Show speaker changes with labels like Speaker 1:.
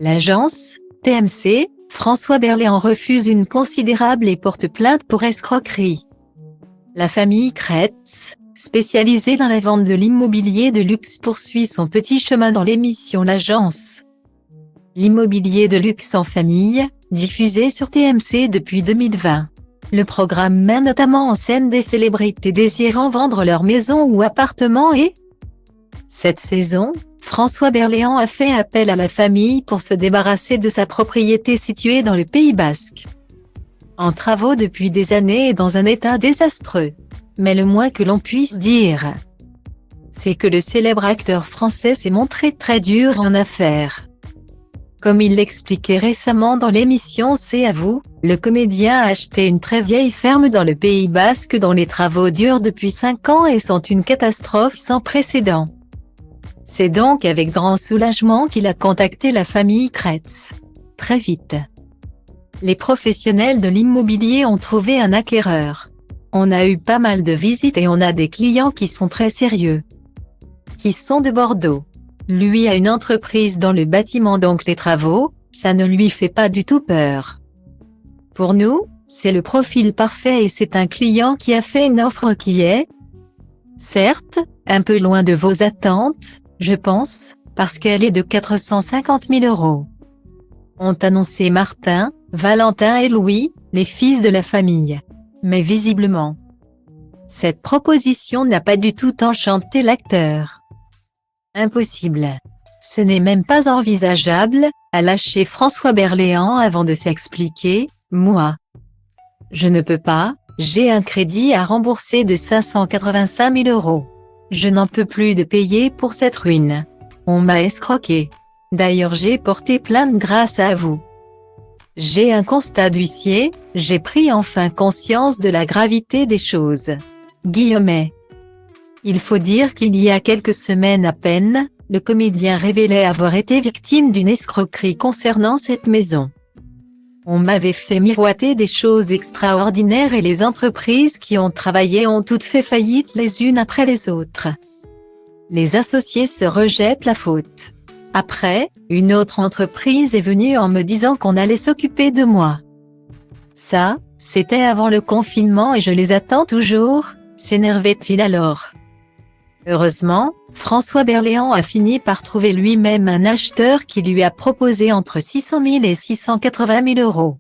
Speaker 1: L'agence, TMC, François Berléand refuse une considérable et porte plainte pour escroquerie. La famille Kretz, spécialisée dans la vente de l'immobilier de luxe, poursuit son petit chemin dans l'émission L'Agence. L'immobilier de luxe en famille, diffusé sur TMC depuis 2020. Le programme met notamment en scène des célébrités désirant vendre leur maison ou appartement et... Cette saison, François Berléand a fait appel à la famille pour se débarrasser de sa propriété située dans le Pays Basque. En travaux depuis des années et dans un état désastreux. Mais le moins que l'on puisse dire, c'est que le célèbre acteur français s'est montré très dur en affaires. Comme il l'expliquait récemment dans l'émission C'est à vous, le comédien a acheté une très vieille ferme dans le Pays Basque dont les travaux durent depuis 5 ans et sont une catastrophe sans précédent. C'est donc avec grand soulagement qu'il a contacté la famille Kretz. Très vite. Les professionnels de l'immobilier ont trouvé un acquéreur. On a eu pas mal de visites et on a des clients qui sont très sérieux. Qui sont de Bordeaux. Lui a une entreprise dans le bâtiment, donc les travaux, ça ne lui fait pas du tout peur. Pour nous, c'est le profil parfait et c'est un client qui a fait une offre qui est, certes, un peu loin de vos attentes, je pense, parce qu'elle est de 450 000 €. Ont annoncé Martin, Valentin et Louis, les fils de la famille. Mais visiblement, cette proposition n'a pas du tout enchanté l'acteur. Impossible. Ce n'est même pas envisageable, a lâché François Berléand avant de s'expliquer, moi. Je ne peux pas, j'ai un crédit à rembourser de 585 000 €. Je n'en peux plus de payer pour cette ruine. On m'a escroqué. D'ailleurs j'ai porté plainte grâce à vous. J'ai un constat d'huissier, j'ai pris enfin conscience de la gravité des choses. Guillemets. Il faut dire qu'il y a quelques semaines à peine, le comédien révélait avoir été victime d'une escroquerie concernant cette maison. On m'avait fait miroiter des choses extraordinaires et les entreprises qui ont travaillé ont toutes fait faillite les unes après les autres. Les associés se rejettent la faute. Après, une autre entreprise est venue en me disant qu'on allait s'occuper de moi. Ça, c'était avant le confinement et je les attends toujours, s'énervait-il alors. Heureusement, François Berléand a fini par trouver lui-même un acheteur qui lui a proposé entre 600 000 et 680 000 €.